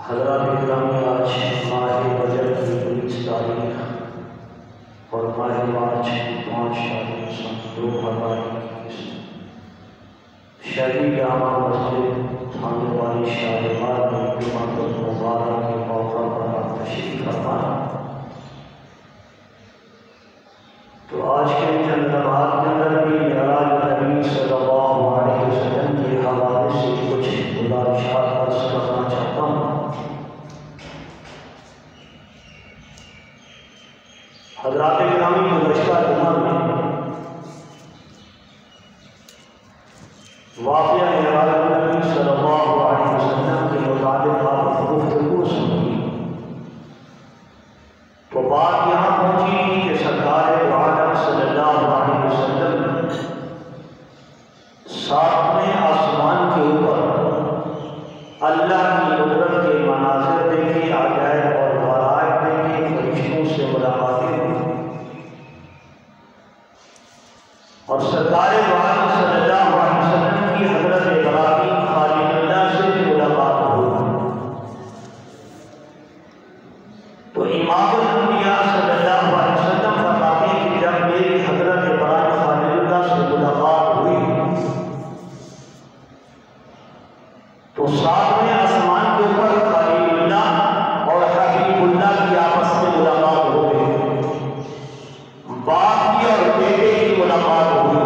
حضرات گرامی، آج ماہ رجب کی 19 تاریخ اور ماہ مارچ کی 5 تاریخ سن 2021 شہری جامع مسجد تھانے والی شاہرباد میں جمعۃ المبارک کے موقع پر آپ تشریف فرمائیں۔ تو آج کے چند لمحات کے اندر بھی معراج نبی صلی اللہ علیہ وسلم کے حوالے سے کچھ گزارشات عرض کرنا چاہتا ہوں۔ حضرات گرامی، گزشتہ جمعہ میں واقعہ معراج نبی صلی اللہ علیہ وسلم کے متعلق آپ گفتگو سنی تو بات یہاں پہنچی کہ سرکار دو عالم صلی اللہ علیہ وسلم ساتویں آسمان کے اوپر اللہ کی قدرت کے مناظر دیکھے، عجائب اور غرائب دیکھے، فرشتوں سے ملاقاتیں ہوئی اور سرکار دو عالم صلی اللہ علیہ وسلم کی حضرت ابراہیم خلیل اللہ سے بھی ملاقات ہوئی۔ تو امام الانبیاء صلی اللہ علیہ وسلم فرماتے ہیں کہ جب میری حضرت ابراہیم خلیل اللہ سے ملاقات ہوئی تو ساتویں آسمان کے اوپر خلیل اللہ اور حبیب اللہ کی آپس میں ملاقات ہو گئی، باپ کی اور بیٹے کی ملاقات ہوئی۔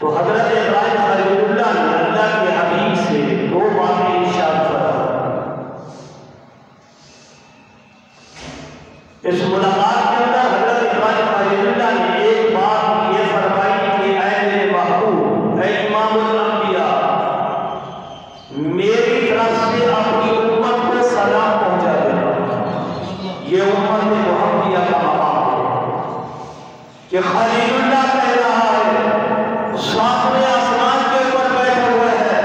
تو حضرت ابراہیم خلیل اللہ نے اللہ کے حبیب سے دو باتیں ارشاد فرمائیں۔ اس ملاقات کے اندر حضرت ابراہیم خلیل اللہ نے ایک بات یہ فرمائی کہ اے میرے محبوب، اے امام الانبیاء، میری طرف سے اپنی امت کو سلام پہنچا دینا۔ یہ امت محمدیہ کا مقام ہے کہ خلیل اللہ کہہ رہا ہے، ساتویں آسمان کے اوپر بیٹھے ہوئے ہیں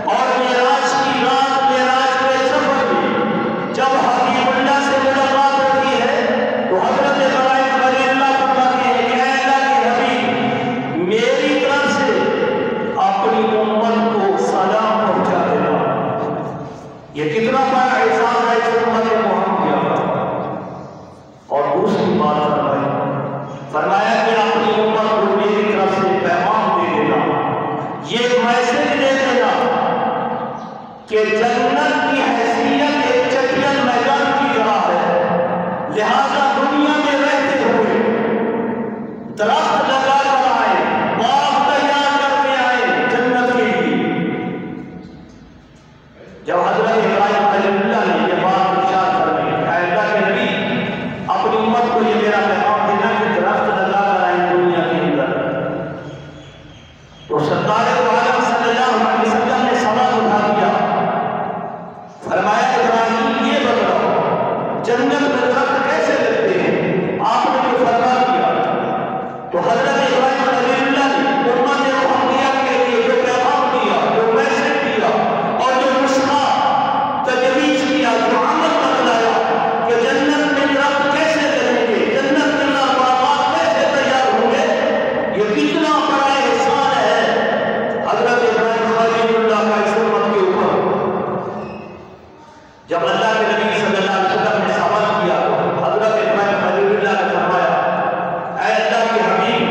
اور معراج کی رات، معراج کے سفر میں جب حبیب اللہ سے ملاقات ہوتی ہے تو حضرت ابراہیم خلیل اللہ فرماتے ہیں کہ اے اللہ کے حبیب، میری طرف سے اپنی امت کو سلام پہنچا دینا۔ یہ کتنا بڑا احسان ہے اس امت محمدیہ کا۔ اور دوسری بات فرمایا کہ اپنی امت کو میری طرف سے پیغام دے دینا، یہ میسج دے دینا کہ جنت کی حیثیت ایک چٹیل میدان کی طرح ہے، لہذا دنیا میں رہتے ہوئے درخت لگا کر آئے، باغ تیار کر کے آئے جنت کے لیے۔ جب حضرت ابراہیم خلیل اللہ نے یہ بات ارشاد فرمائی کہ اے اللہ کے نبی، اپنی امت کو یہ میرا پیغام دینا کہ درخت لگا کر آئے دنیا کے اندر، تو سرکار دو عالم صلی اللہ علیہ وسلم نے سوال اٹھا دیا، فرمایا ابراہیم یہ بتاؤ جنت میں درخت کیسے لگتے ہیں؟ آپ نے جو فرما دیا۔ تو حضرت ابراہیم خلیل اللہ نے امت محمدیہ کے لیے جو پیغام دیا، جو میسج دیا اور جو نسخہ تجویز کیا، جو عمل بتلایا کہ جنت میں درخت کیسے لگیں گے، جنت کے اندر باغات کیسے تیار ہوں گے، یہ کتنا بڑا احسان ہے حضرت ابراہیم خلیل اللہ کا اس امت کے اوپر۔ جب اللہ کے نبی صلی اللہ علیہ وسلم نے سوال کیا تو حضرت ابراہیم خلیل اللہ نے فرمایا، اے اللہ کے حبیب،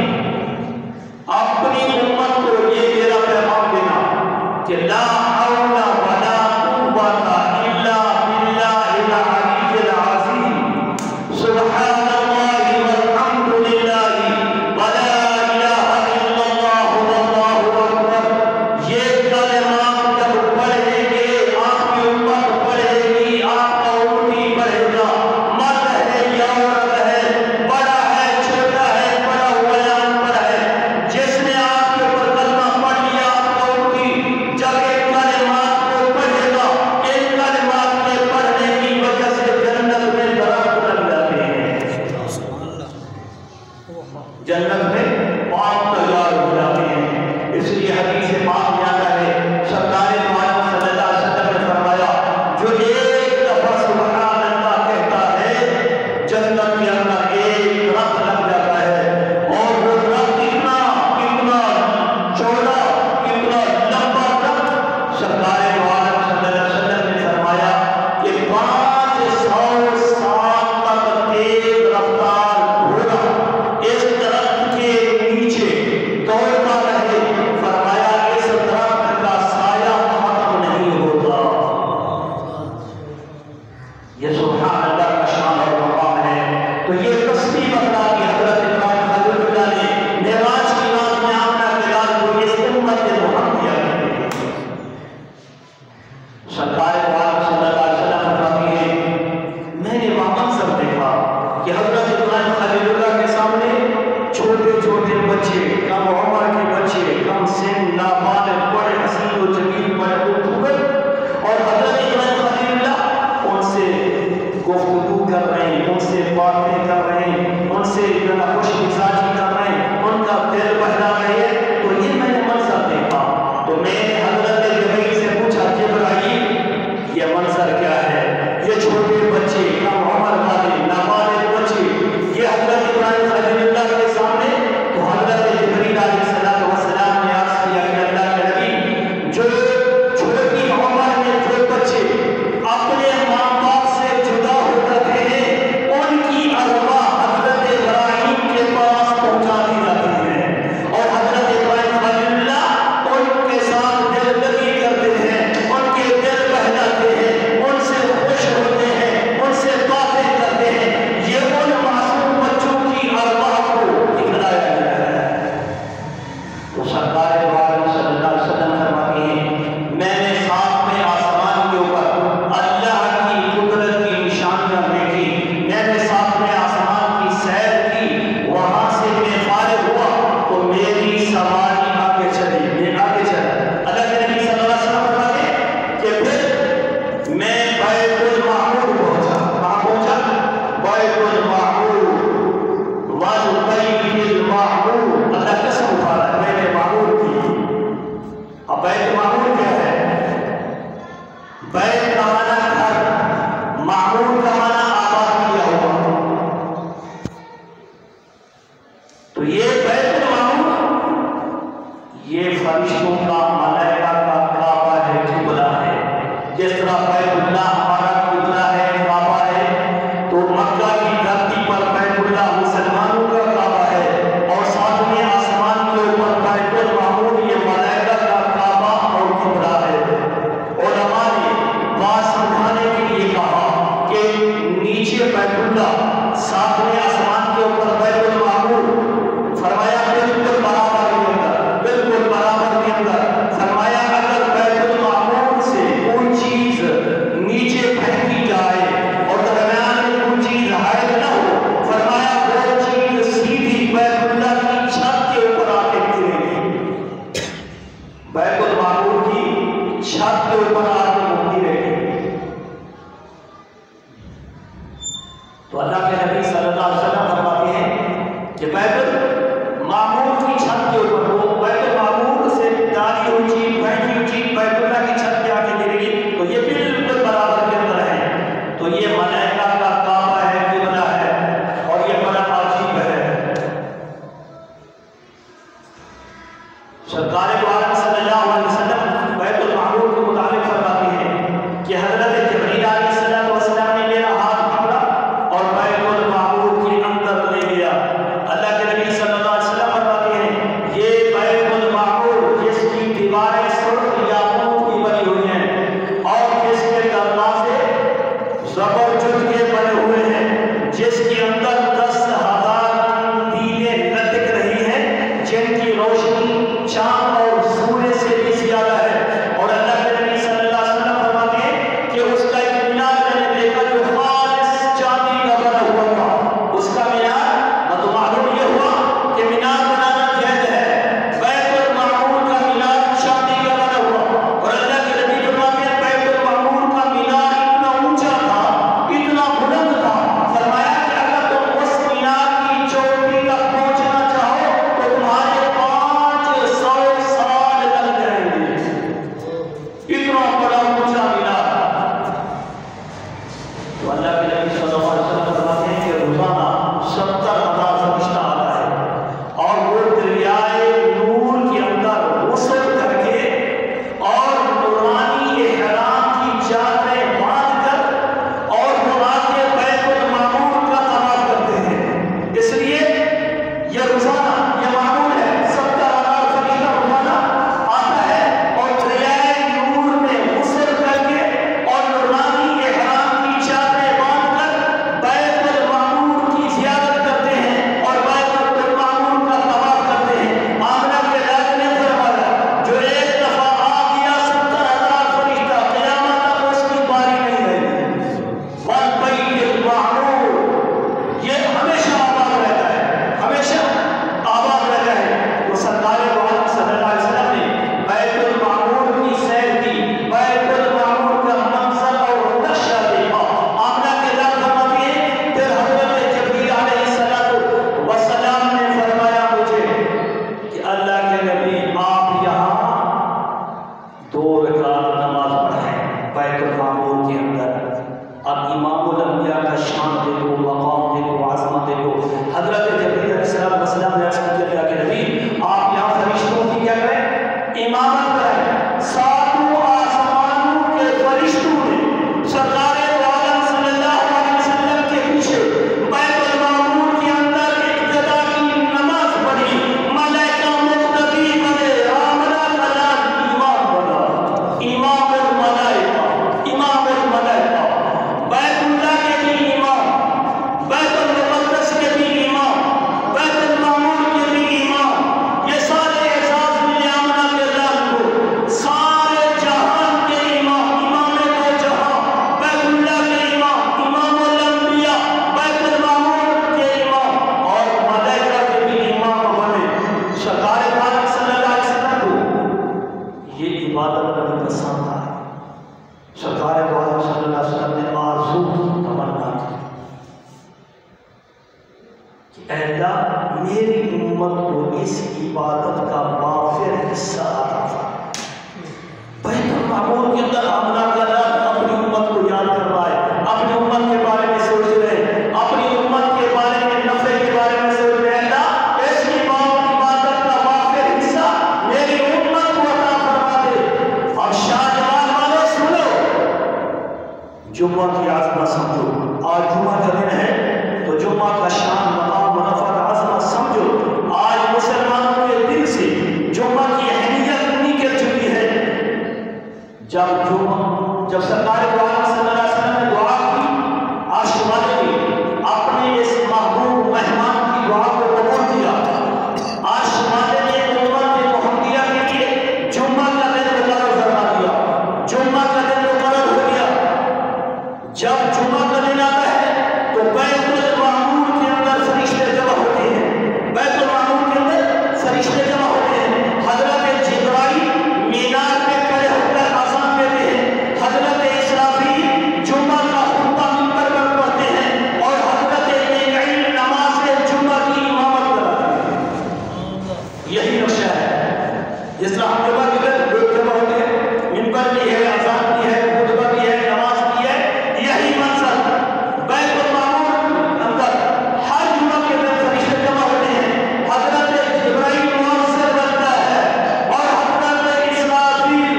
اپنی امت کو یہ میرا پیغام دینا کہ لا حول ولا قوت الا باللہ العلی العظیم، سبحان اللہ والحمد للہ ولا الہ الا اللہ واللہ اکبر۔ یہ کلمات جب پڑھیں گے، آپ کی امت پڑھے گی، تو میں نے حضرت جبرائیل سے پوچھا جبرائیل یہ منظر کیا ہے؟ یہ چھوٹے بچے کم عمر والے نابالغ بچے یہ حضرت ابراہیم خلیل اللہ کے سامنے. تو حضرت جبرائیل علیہ السلام نے عرض کیا کہ اللہ کے نبی جو چھوٹی عمر میں جو بچے اپنے ماں باپ سے جدا ہو جاتے ہیں ان کی ارواح حضرت ابراہیم کے پاس پہنچا دی جاتی ہے اور حضرت ابراہیم خلیل اللہ ان کے ساتھ دل لگی کرتے ہیں ان کے دل بہلاتے ہیں ان سے خوش ہوتے ہیں ان سے باتیں کرتے ہیں. یہ ان معصوم بچوں کی ارواح کو دکھلایا گیا ہے. تو سرکار دو عالم صلی اللہ علیہ وسلم فرماتے ہیں میں نے ساتویں آسمان کے اوپر اللہ کی قدرت کی نشانیاں دیکھی. میں نے ساتویں آسمان کی سیر کی. وہاں سے میں فارغ ہوا تو میری سواری آگے چلی. میں آگے چلا. اللہ کے نبی صلی اللہ علیہ وسلم فرماتے ہیں کہ پھر میں بیت المعمور پہنچا. کہاں پہنچا؟ بیت المعمور. والبیت المعمور. اللہ قسم اٹھا رہا ہے بیت معمور کی. اب بیت معمور کیا ہے؟ بیت کا معنی گھر، معمور کا معنی آباد کیا ہوا. تو یہ بیت المعمور یہ فرشتوں کا ملائکہ کا کعبہ ہے، قبلہ ہے. جس طرح بیت اللہ ہمارا قبلہ ہے، کعبہ ہے، تو مکہ کی دھرتی پر بیت اللہ مسلمانوں کا کعبہ ہے اور ساتویں آسمان کے اوپر بیت المعمور یہ ملائکہ کا کعبہ اور قبلہ ہے. علماء نے بات سمجھانے کے لیے کہا کہ نیچے بیت اللہ، ساتویں آسمان کے اوپر بیت المعمور. فرمایا بالکل برابر کے اندر، بالکل برابر کے اندر. فرمایا اگر بیت المعمور سے کوئی چیز نیچے پھینکی جائے اور درمیان میں کوئی چیز حائل نہ ہو، فرمایا وہ چیز سیدھی بیت اللہ کی چھت کے اوپر آ کے گرے گی. بیت المعمور کی چھت کے اوپر آ کے گرے گی. تو اللہ کے نبی صلی اللہ علیہ وسلم فرماتے ہیں کہ بیت المعمور کی چھت کے اوپر وہ بیت المعمور سے ڈالی ہوئی چیز پھینکی ہوئی چیز بیت اللہ کی چھت پہ آ کے گرے گی. تو یہ بالکل برابر کے اندر ہے. تو یہ ملائکہ کا کعبہ ہے، قبلہ ہے اور یہ بڑا عجیب ہے. سرکار دو عالم صلی اللہ علیہ وسلم بیت المعمور کے متعلق فرماتے 2 رکعت نماز پڑھیں بیت المعمور کے اندر. اب امام الانبیاء کا شان دیکھو، مقام دیکھو، عظمت دیکھو. حضرت جبرائیل علیہ السلام نے عرض کیا کہ نبی آپ یہاں فرشتوں کی کیا کریں؟ امامت کریں. ساتوں آسمانوں کے فرشتوں نے سرکار عالم صلی اللہ علیہ وسلم کے پیچھے بیت المعمور کے اندر اقتدا کی نماز پڑھی. ملائکہ مقتدی بنے، آمنہ کلام امام بنا، امام الملائکہ، امام الملائکہ. بیت اللہ کے بھی امام، بیت المقدس کے بھی امام، بیت المعمور کے بھی امام. یہ سارے اعزاز ملے آمنہ کے اللہ کو. سارے جہان کے امام، امام دو جہاں، بیت اللہ کے امام، امام الانبیاء، بیت المعمور کے امام اور ملائکہ کے بھی امام بنے. سرکار عالم صلی اللہ علیہ وسلم کو یہ عبادت بڑی پسند آئی. سرکار عالم صلی اللہ علیہ وسلم نے آرزو تمنا کی کہ اے اللہ میری امت کو اس عبادت کا وافر حصہ عطا فرما. بیت المعمور کے اندر آمنہ کے اللہ اپنی امت کو یاد کر رہا ہے، اپنی امت کے بارے میں سوچ رہے ہیں، اپنی امت کے بارے میں، نفع کے بارے میں سوچ رہے ہیں. اللہ اس عبادت کا وافر حصہ میری امت کو عطا فرما دے. اور شاہ جمال والو سنو، جمعہ کی عظمت سمجھو. آج جمعہ کا دن ہے تو جمعہ کا شان، مقام، منافع، عظمت سمجھو. آج مسلمانوں کے دل سے جمعہ کی اہمیت نکل چکی ہے. جب سرکار عالم صلی اللہ علیہ وسلم نے دعا کی، عرش والے نے اپنے اس محبوب مہمان کی دعا کو قبول کیا. عرش والے نے امت محمدیہ کے لیے جمعہ کا دن مقرر فرما دیا. جمعہ کا دن مقرر ہو گیا. جب جمعہ کا دن آتا ہے تو بیت المعمور کے اندر فرشتے جمع ہوتے ہیں. بیت المعمور کے اندر فرشتے جمع ہوتے ہیں. حضرت جبرائیل مینار پہ کھڑے ہو کر اذان دیتے ہیں. حضرت اسرافیل جمعہ کا خطبہ منبر پر پڑھتے ہیں اور حضرت میکائیل نماز جمعہ کی امامت کراتے ہیں. یہی نقشہ ہے. جس طرح ہم جمعہ کے دن لوگ جمع ہوتے ہیں، منبر بھی ہے، اذان بھی ہے، خطبہ بھی ہے، نماز بھی ہے. یہی منظر بیت المعمور اندر ہر جمعہ کے دن فرشتے جمع ہوتے ہیں. حضرت جبرائیل مؤذن بنتا ہے اور حضرت اسرافیل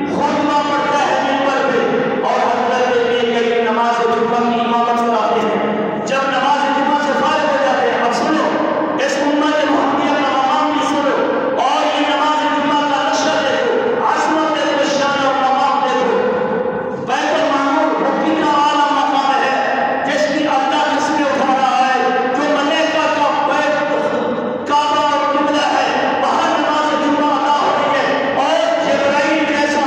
خطبہ پڑھتا ہے منبر پہ اور حضرت میکائیل نماز جمعہ کی امامت کراتے ہیں. جب نماز جمعہ سے فارغ ہو جاتے ہیں، اب سنو اس امت محمدیہ کا مقام بھی سنو اور یہ نماز جمعہ کا نقشہ دیکھو، عظمت دیکھو، شان اور مقام دیکھو. بیت المعمور ربی کا اعلیٰ مقام ہے جس کی اللہ تصویر اٹھا رہا ہے، جو ملائکہ کا بیت کعبہ اور قبلہ ہے. وہاں نماز جمعہ ادا ہو رہی ہے اور جبرائیل جیسا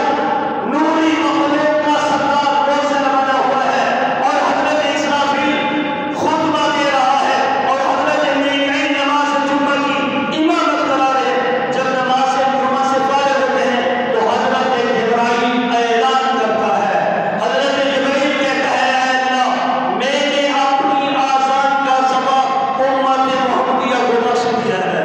نوری مخلوق کا سردار روزہ بنا ہوا ہے اور حضرت اسرافیل خطبہ دے رہا ہے اور حضرت میکائیل نماز جمعہ کی امامت کرا رہے ہیں. جب نماز جمعہ سے فارغ ہوتے ہیں تو حضرت جبرائیل اعلان کرتا ہے. حضرت جبرائیل کہتا ہے اے اللہ میں نے اپنی آذان کا ثواب امت محمدیہ کو بخش دیا ہے.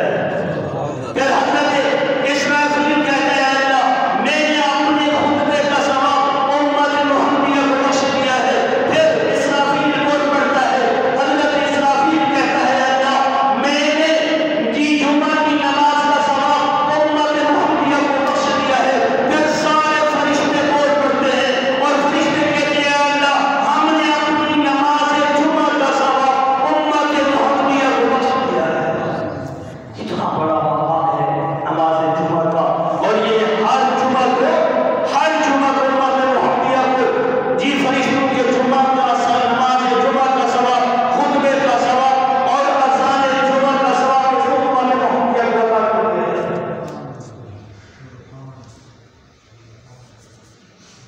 پھر حضرت اسرافیل کہتا ہے اے اللہ میں نے اپنے خطبے کا ثواب امت محمدیہ کو بخش دیا ہے. پھر اسرافیل بول پڑتا ہے. حضرت اسرافیل کہتا ہے اے اللہ میں نے جمعہ کی نماز کا ثواب امت محمدیہ کو بخش دیا ہے. پھر سارے فرشتے بول پڑتے ہیں اور فرشتے کہتے ہیں اے اللہ ہم نے اپنی نماز جمعہ کا ثواب امت محمدیہ کو بخش دیا ہے. اتنا بڑا مقام ہے نماز جمعہ کا اور یہ ہر جمعہ کو امت محمدیہ کو جی فرشتوں کے جمعہ کا نماز جمعہ کا ثواب، خطبے کا ثواب اور اذان جمعہ کا ثواب اس امت محمدیہ کو عطا کرتے ہیں.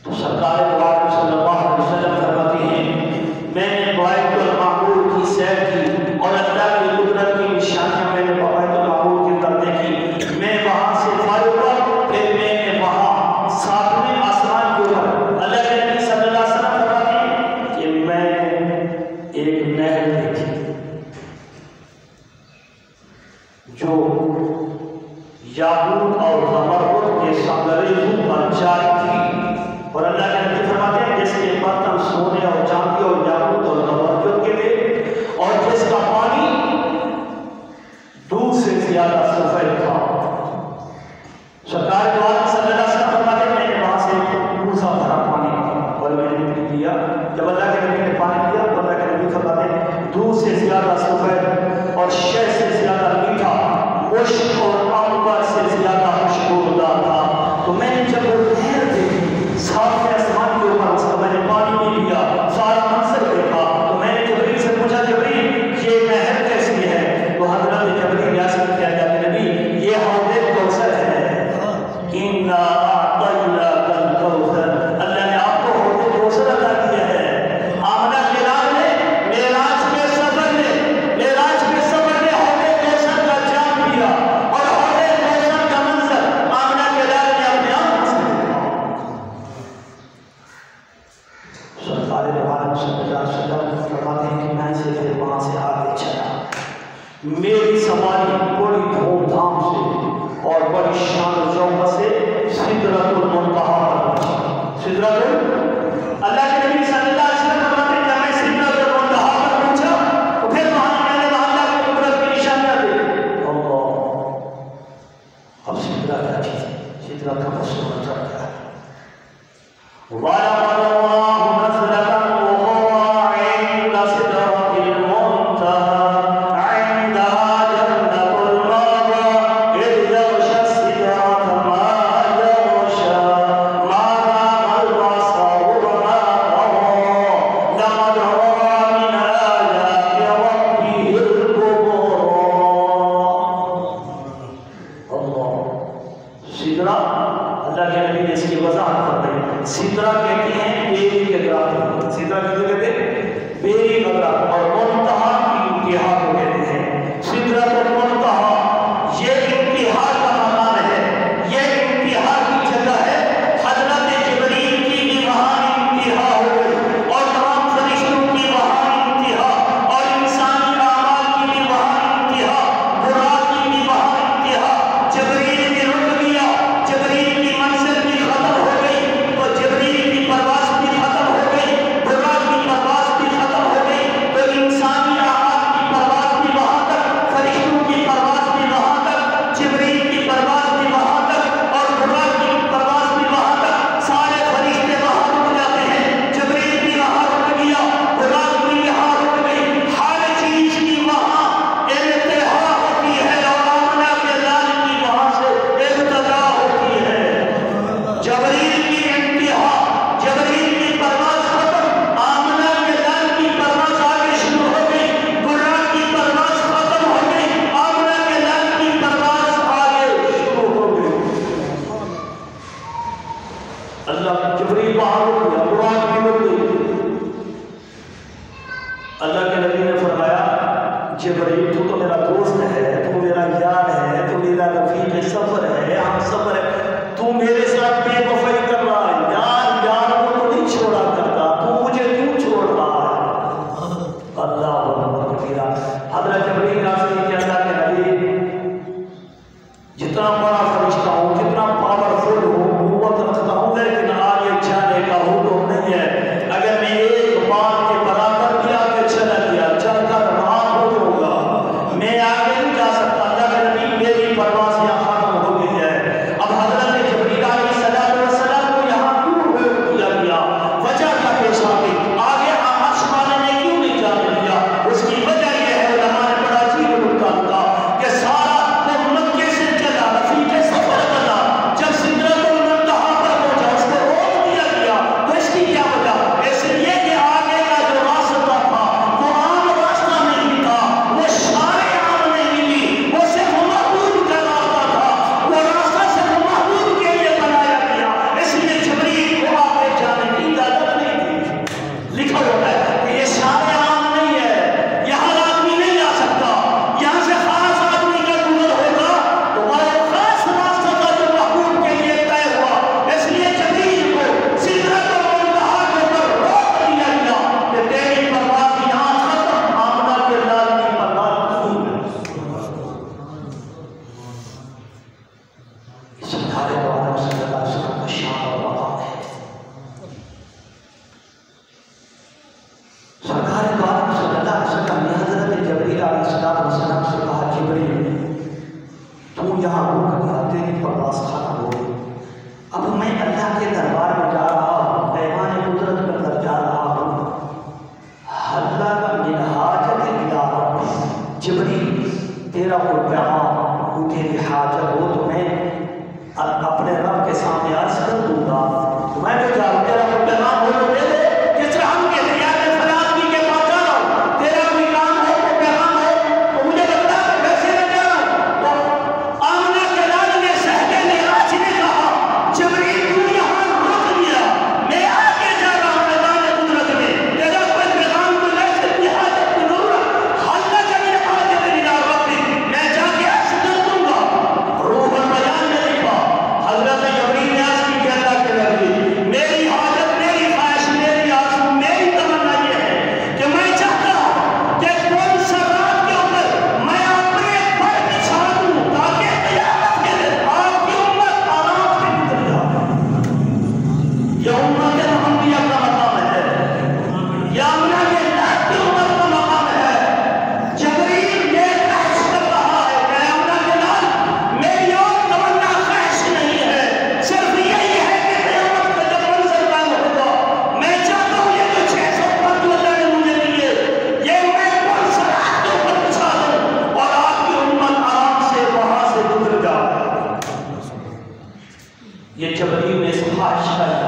تو سرکار عالم صلی اللہ علیہ وسلم فرماتے ہیں میں نے بیت المعمور کی سیر کی اور اللہ کی قدرت کی نشانیاں میں نے بیت المعمور کے اندر دیکھی. میں وہاں سے فارغ ہوا، پھر میں نے وہاں ساتویں آسمان کے اوپر اللہ کے نبی صلی اللہ علیہ وسلم فرماتے ہیں کہ میں نے ایک نہر دیکھی جو یاقوت اور زمرد کے سنگریزوں پر جاری خشک اور عنبر سے زیادہ خوشبودار تھا۔ تو میں نے جب وہ نہر دیکھی صاف آسمان کے اوپر، اس کا میں نے پانی بھی لیا، سارا منظر دیکھا، تو میں نے جبریل سے پوچھا جبریل یہ نہر کیسی ہے؟ تو حضرت جبریل ریاست کیا کہتے ہیں نبی یہ حوض کوثر ہے۔ اِنَّا أَعْطَيْنَاكَ الْكَوْثَرَ، اللہ نے آپ کو حوض کوثر عطا کیا ہے۔ آمنہ کے لال نے معراج کے سفر میں حوض کوثر کا جام پیا، اور حوض کوثر کا منظر آمنہ کے لال نے اپنے آنکھ سے دیکھا۔ سرکار دو عالم صلی اللہ علیہ وسلم فرماتے ہیں کہ میں سے پھر وہاں سے آگے چلا، میری سواری بڑی دھوم دھام سے اور بڑی شان و ذوق سے سدرۃ المنتہا پر پہنچی۔ سدرۃ، اللہ کے نبی صلی اللہ علیہ وسلم فرماتے ہیں جب میں سدرۃ المنتہا پر پہنچا تو پھر وہاں میں نے اللہ کی قدرت کی نشانیاں دیکھی۔ اللہ، اب سدرۃ کیا چیز ہے؟ سدرۃ کا مصور منظر کیا ہے؟ وَلَقَدْ رَآهُ نَزْلَةً أُخْرَىٰ عِندَ سِدْرَةِ الْمُنتَهَىٰ عِندَهَا جَنَّةُ الْمَأْوَىٰ إِذْ يَغْشَى السِّدْرَةَ مَا يَغْشَىٰ مَا زَاغَ الْبَصَرُ وَمَا طَغَىٰ لَقَدْ رَأَىٰ مِنْ آيَاتِ رَبِّهِ الْكُبْرَىٰ۔ اللہ، سدرہ، اللہ کے نبی نے اس کی وضاحت کر دی۔ سدرہ کہتی ہیں بیری کے درخت، سدرہ کہتے ہیں بیری کا درخت، اور منتہا کی انتہا کو کہتے ہیں سدرۃ المنتہا۔ یہ انتہا کا مقام ہے، یہ انتہا کی جگہ ہے۔ حضرت جبریل کی بھی وہاں انتہا ہو گئی، اور تمام فرشتوں کی وہاں انتہا، اور انسانی اعمال کی بھی وہاں انتہا، براق کی بھی وہاں انتہا۔ جبریل بھی رک گیا، جبریل کی منزل بھی ختم ہو گئی، تو جبریل کی پرواز بھی ختم ہو گئی، براق کی پرواز بھی ختم ہو گئی، تو انسانی اعمال کی پرواز بھی وہاں تک، فرشتوں کی پرواز بھی وہاں تک، جبریل کی پرواز بھی وہاں تک، اور براق کی پرواز بھی وہاں تک۔ سارے فرشتے وہاں رک جاتے ہیں، جبریل بھی وہاں رک گیا، براق بھی یہاں رک گئی، ہر چیز کی وہاں انتہا ہوتی ہے، اور آمنہ کے لال کی وہاں سے ابتدا ہوتی ہے۔ جبریل کی انتہا، جبریل کی پرواز ختم، آمنہ کے لال کی پرواز آگے شروع ہو گئی، براق کی پرواز ختم ہو گئی، آمنہ کے لال کی پرواز آگے شروع ہو گئی۔ اللہ جبریل وہاں رک گیا، براق بھی رک گئی۔ اللہ کے نبی نے فرمایا جبریل تو میرا دوست ہے، تو میرا یار ہے، تو میرا رفیق سفر ہے، ہم سفر ہے، تو میرے ساتھ بے وفائی کر رہا ہے، یار یار کو تو نہیں چھوڑا کرتا، تو مجھے کیوں چھوڑ رہا ہے؟ اللہ اکبر کبیرہ۔ حضرت جبریل راستے کے اللہ کے نبی جتنا بڑا فرشتہ ہوں، جتنا پاورفل ہوں، قوت رکھتا ہوں، لیکن آگے جانے کا حکم نہیں ہے۔ اگر میں ایک بات کے برابر بھی آگے چلا گیا، چل کر راہ ہو جاؤں گا، میں آگے نہیں جا سکتا۔ اللہ کے نبی میری پرواز یہاں ختم ہو گئی ہے۔ اب حضرت جبریل علیہ السلام کو یہاں کیوں روک دیا گیا؟ وجہ کیا پیش آ گئی؟ آگے عرش والے نے کیوں نہیں جانے دیا؟ اس کی وجہ یہ ہے، علماء نے بڑا عجیب نکتہ لکھا کہ سارا وہ مکے سے چلا، رفیق سفر بنا، جب سدرۃ المنتہا پر پہنچا اس کو روک دیا گیا، تو اس کی کیا وجہ؟ اس لیے کہ آگے کا جو راستہ تھا وہ عام راستہ نہیں تھا، وہ شارع عام نہیں تھی، وہ صرف محبوب کا راستہ تھا، وہ راستہ صرف محبوب کے لیے بنایا گیا، اس لیے جبریل کو آگے جانے کی اجازت نہیں تھی۔ لکھا ہوتا ہے کہ یہ شارع عام نہیں ہے، یہاں آدمی نہیں جا سکتا، یہاں سے خاص آدمی کا گزر ہوگا، تو وہ خاص راستہ تھا جو محبوب کے لیے طے ہوا، اس لیے جبریل کو سدرۃ المنتہا کے اوپر روک دیا گیا کہ تیری پرواز یہاں ختم، آمنہ کے لال کی پرواز شروع ہے۔ اس سرکار دو عالم صلی اللہ علیہ وسلم کا شان اور وقار ہے۔ سرکار دو عالم صلی اللہ علیہ وسلم نے حضرت جبریل علیہ السلام سے کہا جبریل تو یہاں رک گیا، تیری پرواز ختم ہو گئی، اب میں اللہ کے دربار میں جا رہا ہوں، پیمان قدرت کے اندر جا رہا ہوں، اللہ کا منہاج الی رب، جبریل تیرا کوئی پیغام وہ تیری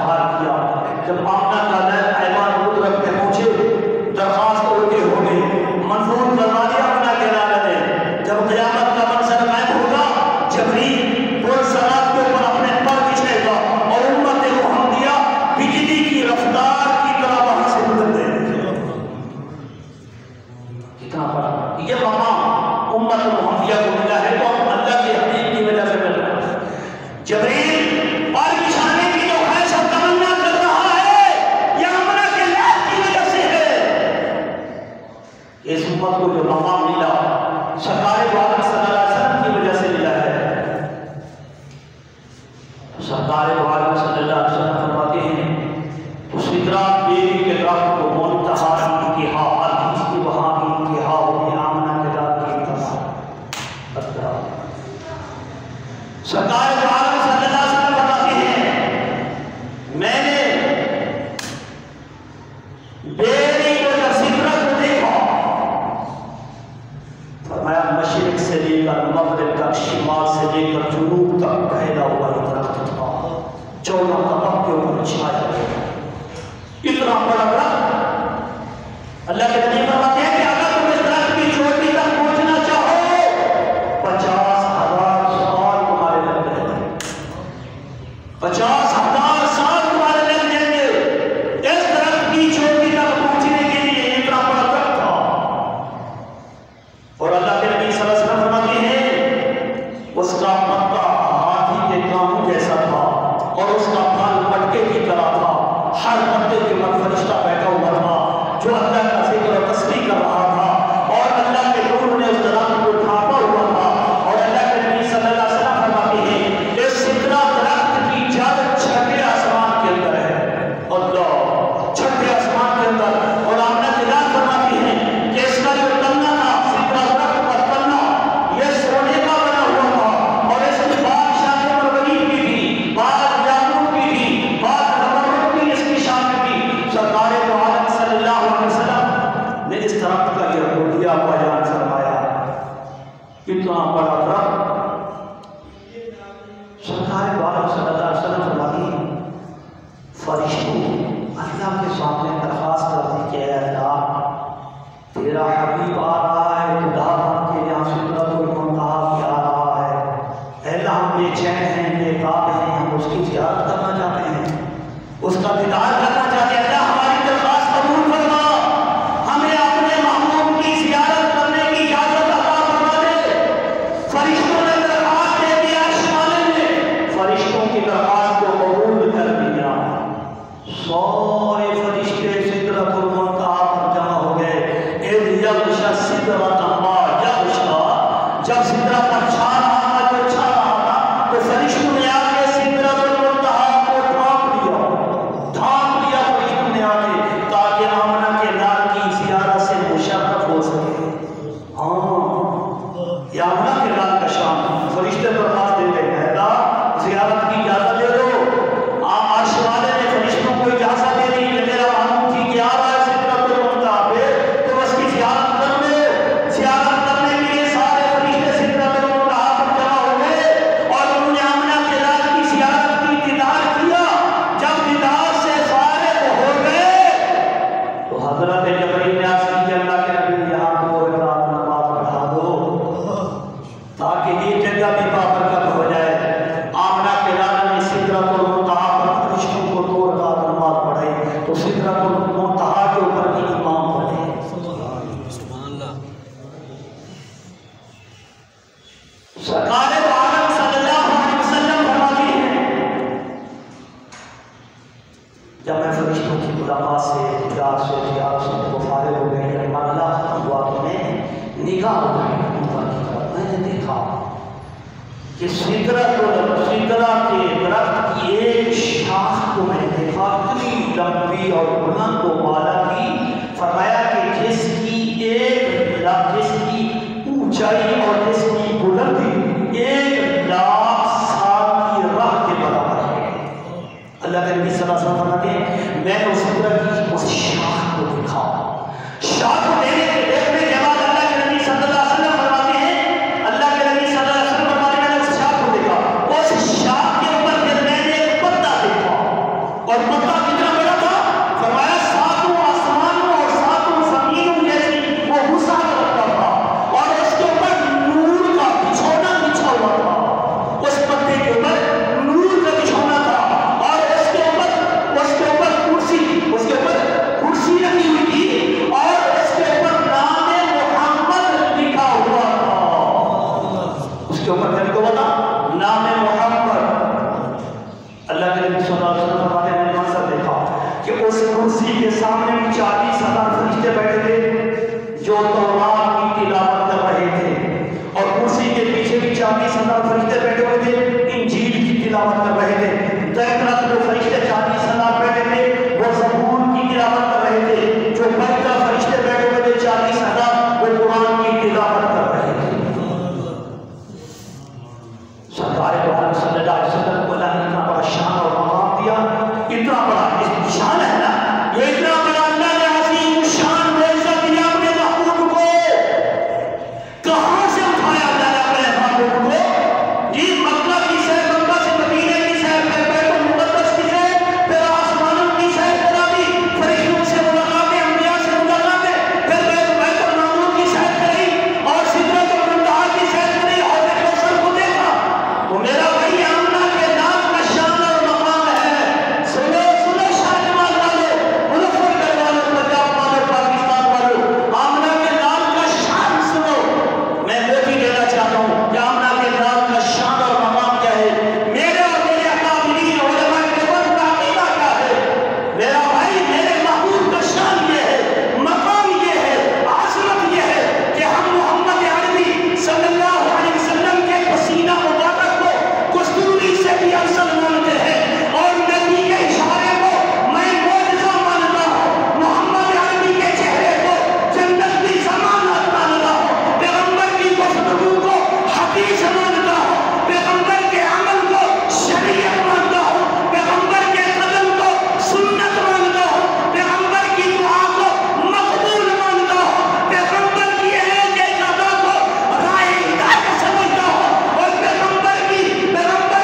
استحال کیا. جب آمنہ کا نئے ایوان قدرت میں پہنچے درخواست اڑتے ہو گئی, منظور کروا دیا آمنہ کے لالا نے. جب قیامت کا منظر قائم ہوگا جبریل پور سرات کے اوپر اپنے پر بچھے گا اور امت محمدیہ بجلی کی رفتار کی طرح وہاں سے گزر دے گی. کتنا بڑا یہ مقام امت محمدیہ کو ملا ہے تو اللہ کے حبیب کی وجہ سے مل رہا ہے. جبریل پر بچھانے کی جو خواہش اور تمنا کر رہا ہے یہ آمنہ کے لائق کی وجہ سے ہے. اس امت کو جو مقام ملا سرکار دو عالم صلی اللہ علیہ وسلم کی وجہ سے ملا ہے. سرکار دو عالم صلی اللہ علیہ وسلم فرماتے ہیں تو سدرات بیری کے درخت کو منتہا انتہا ہر چیز کی وہاں انتہا ہوگی آمنہ کے درخت کی انتہا. سرکار دو عالم صلی اللہ علیہ وسلم فرماتے ہیں میں نے بیری کو جب سدرت کو دیکھا فرمایا مشرق سے لے کر مغرب تک شمال سے لے کر جنوب تک پھیلا ہوا یہ درخت تھا. 14 طبق کے اوپر چھایا ہوا اتنا بڑا درخت. اللہ کے نبی فرماتے ہیں کہ اگر تم اس درخت کی چوٹی تک پہنچنا چاہو 50,000 سال تمہارے لگ جائیں گے. 50,000 سال تمہارے لگ جائیں گے اس درخت کی چوٹی تک پہنچنے کے لیے. اتنا بڑا درخت تھا. اور اللہ کے نبی صلی اللہ علیہ وسلم فرماتے ہیں اس کا پتا ہاتھی کے کانوں جیسا تھا اور اس کا پھل مٹکے کی طرح تھا. ہر پتے کے اوپر فرشتہ بیٹھا ہوا تھا جو اللہ کا ذکر و تسبیح کر رہا تھا اور اللہ کے نور نے اس درخت کو ڈھانپا ہوا تھا. اور اللہ کے نبی صلی اللہ علیہ وسلم فرماتے ہیں اس سدرا درخت کی اجازت چھٹے آسمان کے اندر ہے. اللہ چھٹے آسمان کے اندر. اور آمنہ کے لال فرماتی ہیں کہ اس کا جو تنا تھا سدرا درخت کا تنا یہ سونے کا بنا ہوا تھا اور اس کی بات شان مرغلین کی تھی, بات یاقوت کی تھی, بات زمرد کی اس کی شان کی. سرکار دو عالم صلی اللہ علیہ وسلم نے اس درخت کا یہ حلیہ بیان فرمایا. کتنا بڑا درخت. سرکار دو عالم صلی اللہ علیہ وسلم فرماتی ہیں فرشتوں اللہ کے سامنے درخواست کرتے کہ اے اللہ تیرا حبیب آ رہا ہے تو دعوت کے یہاں سدرۃ المنتہا پہ آ رہا ہے. اے اللہ ہم بے چین ہیں بے تاب ہیں, ہم اس کی زیارت کرنا چاہتے ہیں, اس کا دیدار کرنا چاہتے ہیں. اللہ ہماری درخواست قبول فرما, ہمیں اپنے محبوب کی زیارت کرنے کی اجازت عطا فرما دے. فرشتوں نے درخواست دے دی, عرش والے نے فرشتوں کی درخواست کو قبول کر دیا. سارے فرشتے سدرۃ المنتہا پر جمع ہو گئے. اذ یغشی سدرۃ ما یغشی, جب سدرہ پر چھا رہا تھا جو چھا رہا تھا تو فرشتوں نے آ کے سدرۃ المنتہا کو ڈھانپ لیا فرشتوں نے آ کے تاکہ آمنہ کے لال کی زیارت سے مشرف ہو سکے. ہاں یہ آمنہ کے لال کا شان. فرشتے درخواست دے گئے اے اللہ زیارت کی اجازت دے دو. عرش والے نے فرشتوں کو اجازت دے دی کہ تیرا محبوب تھی کہ آ رہا ہے سدرۃ المنتہا پہ تو اس کی زیارت کر لے. زیارت کرنے کے لیے سارے فرشتے سدرۃ المنتہا پر جمع ہو گئے اور انہوں نے آمنہ کے لال کی زیارت کی دیدار کیا. جب دیدار سے فارغ ہو گئے تو حضرت جبرائیل نے عرض کی کہ اللہ کے نبی یہاں 2 رکعت نماز پڑھا دو تاکہ یہ جگہ بھی بابرکت ہو جائے. آمنہ کے لال نے سدرۃ المنتہا پر فرشتوں کو 2 رکعت نماز پڑھائی تو سدرۃ المنتہا کے اوپر بھی امام پڑھے. سرکار دو عالم صلی اللہ علیہ وسلم فرماتی ہیں جب میں فرشتوں کی ملاقات سے دیدار سے زیارت سے وہ فارغ ہو گئے, جب مرحلہ ختم ہوا تو میں نگاہ اٹھائی اوپر کی طرف. میں نے دیکھا کہ سدرہ کے درخت کی ایک شاخ کو میں نے دیکھا اتنی لمبی اور بلند و بالا کی. فرمایا کہ جس کی اونچائی اور جس کی بلندی 1,00,000 سال کی راہ کے برابر ہے. اللہ کے نبی صلی اللہ علیہ وسلم فرماتے ہیں میں نے اس سدرہ کی اس شاخ کو دیکھا. شاخ کو دیکھنے کے بعد اللہ کے نبی صلی اللہ علیہ وسلم فرماتے ہیں اللہ کے نبی صلی اللہ علیہ وسلم فرماتے ہیں میں نے اس شاخ کو دیکھا. اس شاخ کے اوپر پھر میں نے ایک پتا دیکھا اور 40,000 فرشتے بیٹھے تھے جو تورات کی تلاوت کر رہے تھے، اور کرسی کے پیچھے بھی 40,000 فرشتے بیٹھے ہوئے تھے، انجیل کی تلاوت کر رہے تھے۔ ایک طرف جو فرشتے 40,000 بیٹھے تھے وہ زبور کی تلاوت کر رہے تھے، جو بیک طرف فرشتے بیٹھے ہوئے تھے 40,000 وہ قرآن کی تلاوت کر رہے تھے۔ سرکار دو عالم صلی اللہ علیہ وسلم کو اللہ نے اتنا بڑا شان اور مقام دیا، اتنا بڑا شان ہے نا، یہ اتنا بڑا اللہ نے عظیم شان معجزہ دیا اپنے محبوب کو۔ کہاں سے اٹھایا اللہ نے اپنے محبوب کو؟ جی مکہ کی سیر، مکہ سے مدینے کی سیر، پھر بیت المقدس کی سیر، پھر آسمانوں کی سیر کرا دی، فرشتوں سے ملاقاتیں، انبیاء سے ملاقاتیں، پھر بیت المعمور کی سیر کری، اور سدرۃ المنتہا کی سیر کری، حوض کوثر کو دیکھا۔ تو میرا بھائی آمنہ کے نام کا شان اور مقام ہے۔ سنو سنو شاہجمال والو، مظفر گڑھ والو، پنجاب والو، پاکستان والو، آمنہ کے نام کا شان سنو۔ میں وہ بھی کہنا چاہتا ہوں کہ آمنہ کے نام کا شان اور مقام کیا ہے، میرے اور میرے اکابرین علماء دیوبند کا عقیدہ کیا ہے۔ میرا بھائی میرے محبوب کا شان یہ ہے، مقام یہ ہے، عظمت یہ ہے کہ ہم محمد عربی صلی اللہ علیہ وسلم کے پسینہ مبارک کو کستوری سے بھی افضل مانتے ہیں، اور نبی کے اشارے کو میں معجزہ مانتا ہوں، محمد عربی کے چہرے کو جنت کی ضمانت مانتا ہوں، پیغمبر کی گفتگو کو حدیث مانتا ہوں، پیغمبر کے عمل کو شریعت مانتا ہوں، پیغمبر کے قدم کو سنت مانتا ہوں، پیغمبر کی دعا کو مقبول مانتا ہوں، پیغمبر کی ایک ایک ادا کو راہ ہدایت سمجھتا ہوں، اور پیغمبر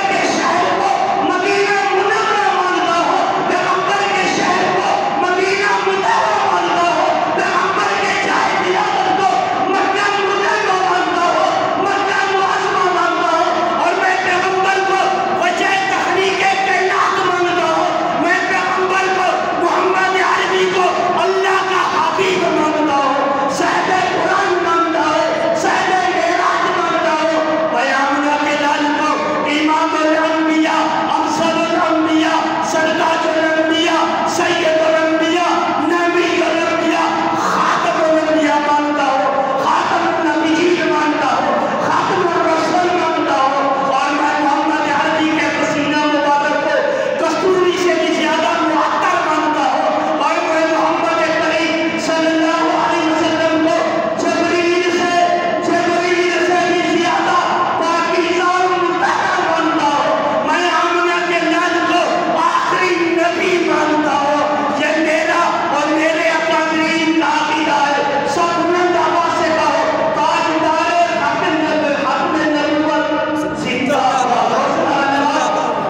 کے شہر کو مدینہ منورہ مانتا ہوں، پیغمبر کے شہر کو مدینہ مطہرہ مانتا ہوں، پیغمبر کے جائے زیارت کو مکہ مکرمہ مانتا ہوں، مکہ معظمہ مانتا ہوں، اور میں پیغمبر کو وجہ تخلیق کائنات مانتا ہوں، میں پیغمبر کو محمد عربی کو اللہ کا حبیب مانتا ہوں، صاحب قرآن مانتا ہوں، صاحب معراج مانتا ہوں۔ میں آمنہ کے لال کو امام الانبیاء، افضل الانبیاء، سرتاج الانبیاء، سید الانبیاء، نبی الانبیاء، خاتم الانبیاء مانتا ہوں، خاتم النبیین مانتا ہوں، خاتم الرسول مانتا ہوں، اور میں محمد عربی کے پسینہ مبارک کو کستوری سے بھی زیادہ معطر مانتا ہوں، اور میں محمد کریم صلی اللہ علیہ وسلم کو جبریل سے بھی زیادہ پاکیزہ اور مطہر مانتا ہوں، میں آمنہ کے لال کو آخری نبی مانتا ہوں۔ یہ میرا اور میرے اکابرین کا عقیدہ ہے۔ سب بلند آواز سے کہو، تاجدار ختم نبوت زندہ باد،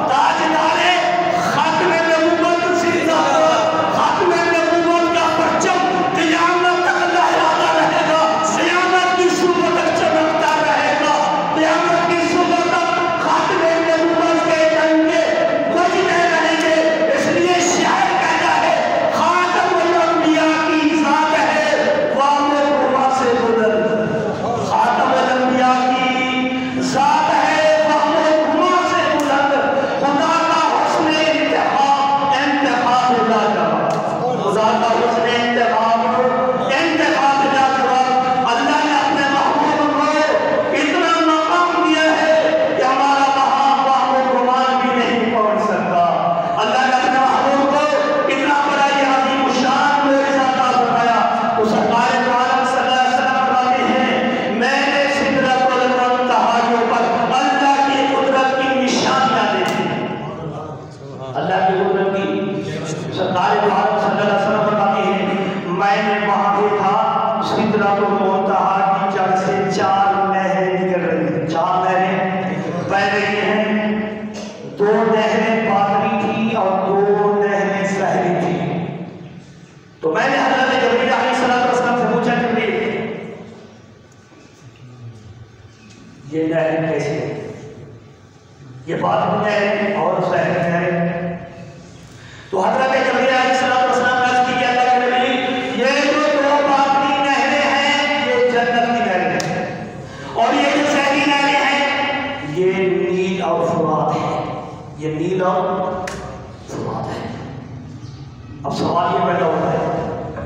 تاجدار ختم نبوت زندہ باد، ختم نبوت کا پرچم قیامت تک لہراتا رہے گا، قیامت کی صبح تک چمکتا رہے گا، قیامت کی صبح تک ختم نبوت کے ڈنکے بجتے رہیں گے۔ اس لیے شاعر کہتا ہے، خاتم الانبیاء کی ذات ہے وام قوا سے بلند، خاتم الانبیاء کی ذات ہے وام قوا سے بلند، خدا کا حسن انتخاب لاجواب، خدا کا حسن انتخاب لاجواب۔ اللہ نے اپنے محبوب کو اتنا مقام دیا ہے کہ ہمارا وہاں گمان بھی نہیں پہنچ سکتا۔ اللہ نے اپنے محبوب کو اتنا بڑا یہ عظیم الشان معجزہ عطا فرمایا۔ تو سرکار دو عالم صلی اللہ علیہ وسلم فرماتے ہیں، میں نے سدرۃ المنتہا کے اوپر اللہ کی قدرت کی نشانیاں دیکھی، اللہ کی قدرت کی۔ سرکار دو عالم صلی اللہ علیہ وسلم فرماتے ہیں، میں نے وہاں دیکھا سدرۃ المنتہا کی جڑ سے 4 نہریں نکل رہی ہیں، 4 نہریں بہ رہی ہیں، 2 نہریں پاتری تھی اور 2 نہریں سہری تھی۔ تو میں نے حضرت جبریل علیہ السلام سے پوچھا، جبریل یہ نہریں کیسے ہیں؟ یہ پاتری نہریں اور سہری نہریں؟ تو حضرت جبریل علیہ السلام نے عرض کی کہ اللہ کے نبی، یہ جو 2 پاتری نہریں ہیں یہ جنت کی نہریں ہیں، اور یہ جو سہری نہریں ہیں یہ نیل اور فرات ہے، یہ نیل اور فرات ہے۔ اب سوال یہ پیدا ہوتا ہے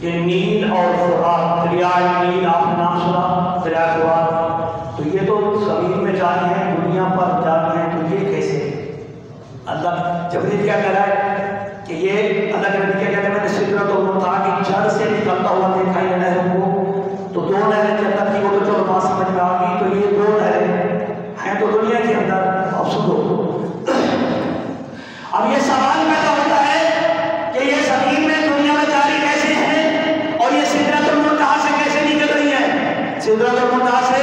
کہ نیل اور فرات، دریائے نیل آپ نے نام سنا، دریائے فرات، تو یہ تو زمین میں جاری ہے، دنیا پر جاری ہے، تو یہ کیسے؟ اللہ جبریل کیا کہہ رہا ہے کہ یہ اللہ کے نبی کیا کہتے ہیں، میں نے سدرۃ المنتہا کی جڑ سے نکلتا ہوا دیکھا یہ نہروں کو، تو دو نہریں جنت کی، وہ تو چلو بات سمجھ میں آ گئی، تو یہ دو نہریں ہیں تو دنیا کے اندر۔ اب سنو، اب یہ سوال پیدا ہوتا ہے کہ یہ زمین میں دنیا میں جاری کیسے ہیں اور یہ سدرۃ المنتہا سے کیسے نکل رہی ہے، سدرۃ المنتہا سے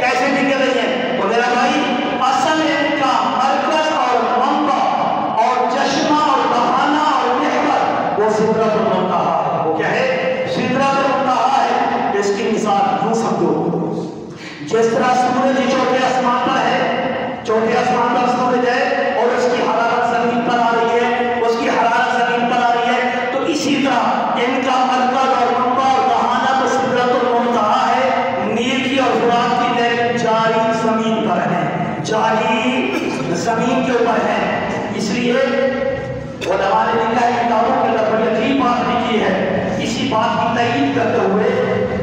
کیسے نکل رہی ہے؟ تو میرا بھائی اصل ان کا مرکز اور منبع اور چشمہ اور بہانہ اور محور وہ سدرۃ المنتہا ہے۔ وہ کیا ہے؟ سدرۃ المنتہا ہے۔ اس کی مثال یوں سمجھو، جس طرح سورج چوتھے آسمان پر ہے، چوتھے آسمان پر سورج ہے اور اس کی حرارت زمین پر آ رہی ہے، اس کی حرارت زمین پر آ رہی ہے، تو اسی طرح ان کا مرکز اور منبع اور بہانہ تو سدرۃ المنتہا ہے، نیل کی اور فرات کی، لیکن جاری زمین پر ہے، جاری زمین کے اوپر ہے۔ اس لیے علماء نے لکھا ہے، کتابوں کے اندر بڑی عجیب بات لکھی ہے، اسی بات کی تائید کرتے ہوئے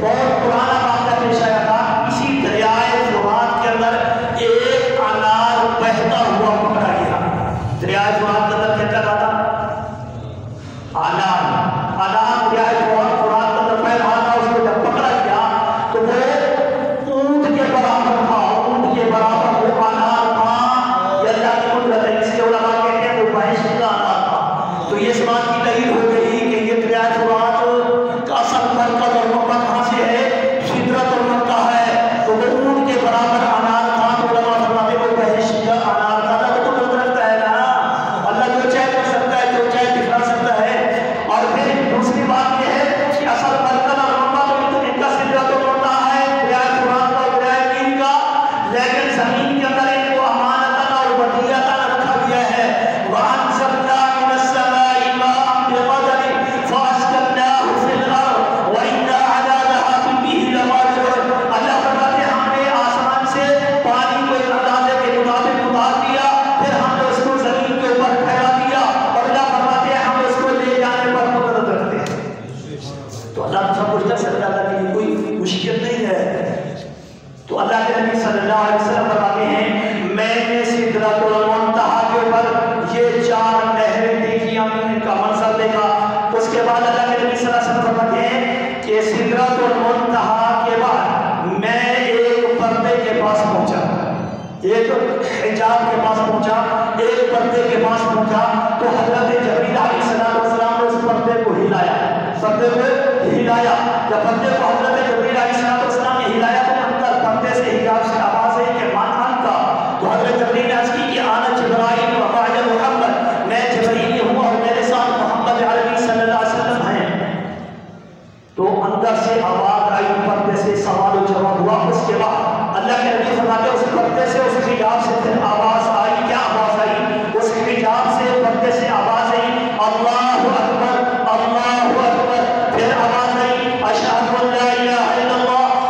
بہت پرانا معاملہ پیش آیا تھا۔ اسی دریائے فرات کے اندر ایک انار بہتا ہوا پکڑا گیا، دریائے فرات کے اندر کیا چلا تھا؟ انار دریائے فرات کے اندر بہہ رہا تھا، اس کو جب پکڑا گیا تو وہ اونٹ کے برابر تھا، اونٹ کے برابر وہ انار تھا، یہ اللہ کی قدرت ہے۔ اس لیے علماء کہتے ہیں وہ بہشت کا انار تھا۔ تو یہ اس بات کی تائید ہو گئی کہ یہ دریائے فرات کا اصل مرکز اور منبع کہاں سے ہے؟ سدرۃ المنتہا ہے۔ تو وہ اونٹ کے برابر انار تھا، تو علماء فرماتے ہیں وہ بہشت کا انار تھا۔ اللہ تو قدرت رکھتا ہے نا، اللہ جو چاہے کر سکتا ہے، جو چاہے دکھا سکتا ہے۔ اور پھر دوسری بات یہ ہے کہ اصل مرکز اور منبع تو ان کا سدرۃ المنتہا ہے، دریائے فرات کا اور دریائے نیل کا، لیکن زمین کے اندر ان کو امانتاً اور ودیعتاً رکھا گیا ہے۔ وَأَنزَلْنَا مِنَ السَّمَاءِ مَاءً بِقَدَرٍ فَأَسْكَنَّاهُ فِي الْأَرْضِ وَإِنَّا عَلَىٰ ذَهَابٍ بِهِ لَقَادِرُونَ۔ اللہ فرماتے ہیں ہم نے آسمان سے پانی کو ایک اندازے کے مطابق اتار دیا، پھر ہم نے اس کو زمین کے اوپر پھیلا دیا، اور اللہ فرماتے ہیں ہم اس کو لے جانے پر قدرت رکھتے ہیں۔ تو اللہ سب کچھ کر سکتا ہے، اللہ کے لیے کوئی مشکل نہیں ہے۔ تو اللہ کے نبی صلی اللہ علیہ وسلم فرماتے ہیں میں نے سدرۃ المنتہا کے اوپر یہ 4 نہریں دیکھی، ان کا منظر دیکھا۔ اس کے بعد اللہ کے نبی صلی اللہ علیہ وسلم فرماتے ہیں کہ سدرۃ المنتہا کے بعد میں ایک پردے کے پاس پہنچا، ایک حجاب کے پاس پہنچا، ایک پردے کے پاس پہنچا، تو حضرت جبریل علیہ السلام نے اس پردے کو ہلایا، پردے کو ہلایا۔ جب پردے کو حضرت جبریل علیہ السلام نے ہلایا تو اندر پردے سے حجاب سے آواز آئی کہ من انت؟ تو حضرت جبریل نے عرض کی کہ انا جبرائیل و معی محمد، میں جبریل ہوں اور میرے ساتھ محمد عربی صلی اللہ علیہ وسلم ہیں۔ تو اندر سے آواز آئی، پردے سے سوال و جواب ہوا۔ اس کے بعد اللہ کے نبی فرماتے ہیں اس پردے سے، اس حجاب سے پھر آواز آئی۔ کیا آواز آئی؟ اس حجاب سے، پردے سے آواز آئی اللہ اکبر، اللہ اکبر۔ پھر آواز آئی اشہد ان لا الہ الا اللہ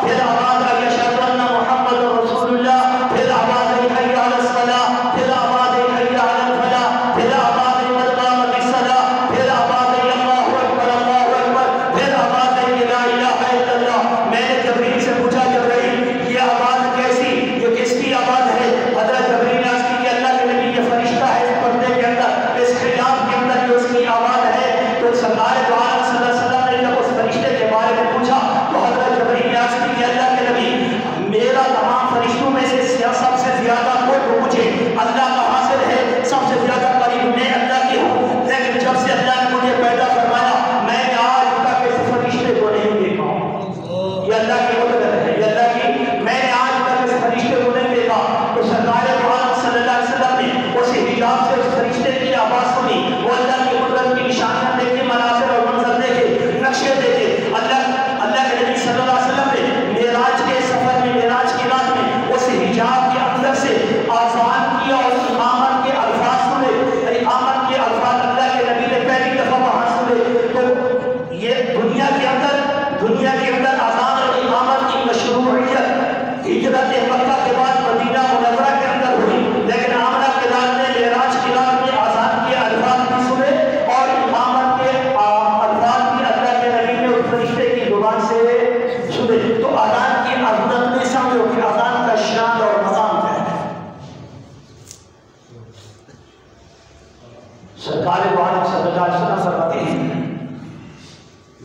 سرکار دو عالم صلی اللہ علیہ وسلم فرماتے ہیں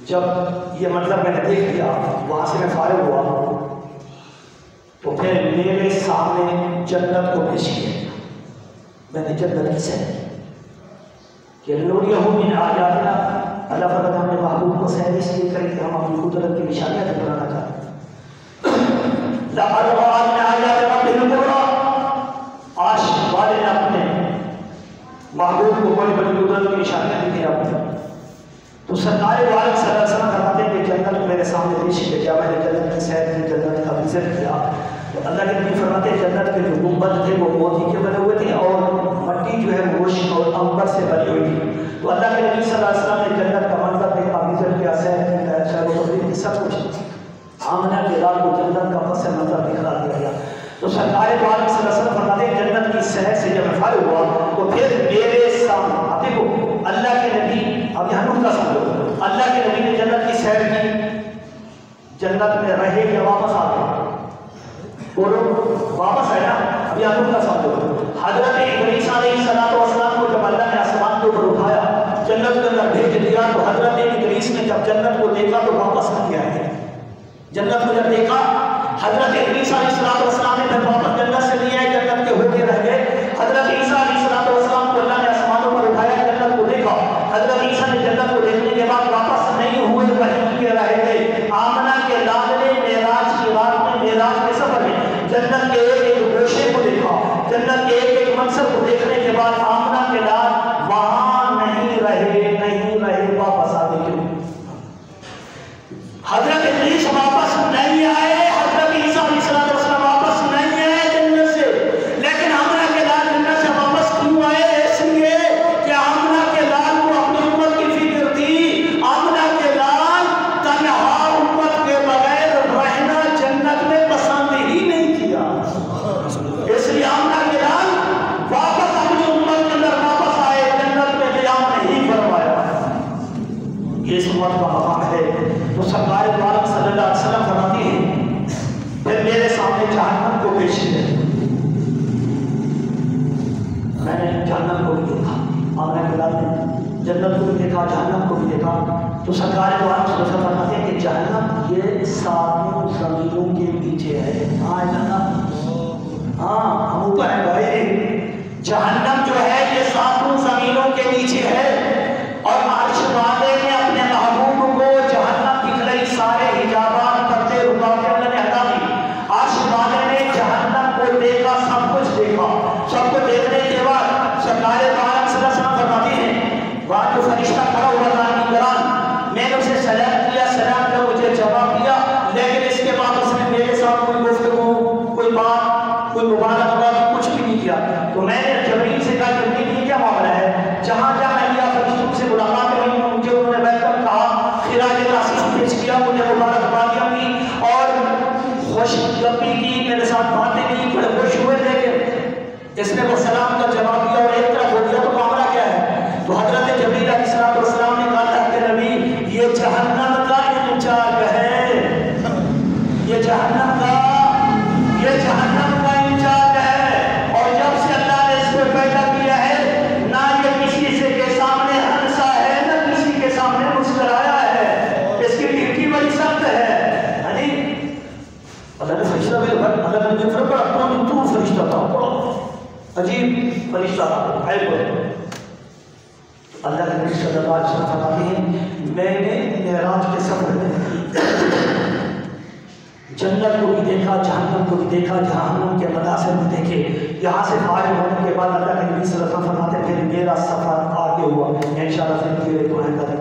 جب یہ مطلب میں نے دیکھ لیا وہاں سے میں فارغ ہوا تو پھر میرے سامنے جنت کو پیش کیا، میں نے جنت کی سیر کہ نوریہ من آیاتنا، اللہ فرماتا ہم نے محبوب کو سیر اس لیے کری کہ ہم اپنی قدرت کی نشانیاں دکھانا چاہتے ہیں۔ لقد رأى من آیات ربه الكبریٰ، عاشق والے نے اپنے محبوب کو بڑی بڑی قدرت کی نشانیاں دکھی اپنے، تو سرکار دو عالم صلی اللہ علیہ وسلم فرماتے ہیں کہ جنت میرے سامنے پیش کیا، کیا میں نے جنت کی سیر کی، جنت کا وزٹ کیا، تو اللہ کے نبی فرماتے ہیں جنت کے جو گنبد تھے وہ موتی کے بنے ہوئے تھے اور مٹی جو ہے گوشت اور عنبر سے بنی ہوئی تھی، تو اللہ کے نبی صلی اللہ علیہ وسلم نے جنت کا منظر دیکھا، وزٹ کیا، سیر کی، شہر و تفریح کی، سب کچھ آمنہ کے رات کو جنت کا پس منظر دکھا دیا گیا۔ تو سرکار دو عالم صلی اللہ علیہ وسلم فرماتے ہیں جنت کی سیر سے جب میں فارغ ہوا تو پھر میرے سامنے، اب دیکھو اللہ کے نبی، اب یہاں نقطہ سمجھو، اللہ کے نبی نے جنت کی سیر کی، جنت میں رہے یا واپس آ گئے؟ بولو واپس آئے نا، اب یہاں نقطہ سمجھو، حضرت ابلیس علیہ السلام کو جب اللہ نے آسمان کے اوپر اٹھایا جنت کے اندر بھیج دیا تو حضرت ابلیس نے جب جنت کو دیکھا تو واپس نہیں آئے، جنت کو جب دیکھا حضرت ابلیس علیہ السلام نے پھر واپس جنت سے نہیں آئے، جنت کے ہو کے رہ گئے، حضرت عیسیٰ علیہ السلام کو اللہ نے آسمانوں پر اٹھایا، جنت کو دیکھا، حضرت عیسیٰ نے جنت کو دیکھنے کے بعد واپس نہیں ہوئے، وہیں کے رہ گئے، آمنہ کے لال نے معراج کی رات میں، معراج کے سفر میں جنت کے ایک ایک گوشے کو دیکھا، جنت کے ایک ایک منظر کو دیکھنے کے بعد آمنہ کے لال وہاں نہیں رہے، واپس آ گئے۔ حضرت ابلیس واپس نہیں آئے، حضرت عیسیٰ علیہ السلام واپس نہیں آئے جنت سے، لیکن آمنہ کے لال جنت سے واپس کیوں آئے؟ اس لیے کہ آمنہ کے لال کو اپنی امت کی فکر تھی، آمنہ کے لال تنہا امت کے بغیر رہنا جنت میں پسند ہی نہیں کیا، اس لیے آمنہ کے لال واپس اپنی امت کے اندر واپس آئے، جنت میں قیام نہیں فرمایا۔ یہ اس امت کا مقام ہے۔ تو سرکار دو عالم صلی اللہ علیہ وسلم فرماتی ہیں پھر میرے سامنے جہنم کو پیش کیا، میں نے جہنم کو بھی دیکھا، آمنہ کے لال نے جنت کو بھی دیکھا، جہنم کو بھی دیکھا، تو سرکار دو عالم صلی اللہ علیہ وسلم فرماتے ہیں کہ جہنم یہ ساتوں زمینوں کے پیچھے ہے۔ ہاں جہنم، ہاں ہم اوپر ہیں بھائی، جہنم جو ہے یہ ساتوں زمینوں کے نیچے ہے، اور عرش والے نے اپنے محبوب کو جہنم دکھلائی، سارے حجابات پردے رکاوٹیں اللہ نے ہٹا دی، عرش والے نے جہنم کو دیکھا، سب کچھ دیکھا، سب کو دیکھنے کے بعد سرکار دو عالم صلی اللہ علیہ وسلم فرماتے ہیں وہاں جو فرشتہ کھڑا ہوا تھا نگران، میں نے اسے سلام کیا، سلام کیا، مجھے جواب دیا، لیکن اس کے بعد اس نے میرے ساتھ کوئی گفتگو، کوئی بات، کوئی مبارکباد کچھ بھی نہیں کیا، تو میں نے جبریل سے کہا جبریل یہ کیا معاملہ ہے؟ جہاں میں لیا فرشتوں سے ملاقات ہوئی، مجھے انہوں نے ویلکم کہا، خراج تحسین پیش کیا، مجھے مبارکبادیاں دی اور خوش گپی کی، میرے ساتھ باتیں کی، بڑے خوش ہوئے، لیکن اس نے وہ سلام کا جواب دیا اور ایک طرف ہو گیا، تو معاملہ کیا ہے؟ تو حضرت جبریل علیہ السلام نے کہا تھا کہ نبی یہ جہنم کا انچارج ہے، یہ جہنم کا انچارج ہے، اور جب سے اللہ نے اس کو پیدا کیا ہے نہ یہ کسی سے کے سامنے ہنسا ہے، نہ کسی کے سامنے مسکرایا ہے، اس کی ڈیوٹی بڑی سخت ہے۔ اللہ نے فرشتہ بھی اللہ نے فرق پڑا، تو فرشتہ تھا، عجیب فرشتہ تھا، ہے کوئی اللہ کے نبی صلی اللہ علیہ وسلم فرماتے ہیں میں نے معراج کے سفر میں جنت کو بھی دیکھا، جہنم کو بھی دیکھا، جہنم کے مناظر بھی دیکھے، یہاں سے فارغ ہونے کے بعد اللہ کے نبی صلی اللہ علیہ وسلم فرماتے ہیں پھر میرا سفر آگے ہوا، انشاءاللہ پھر میرے کو آئندہ تک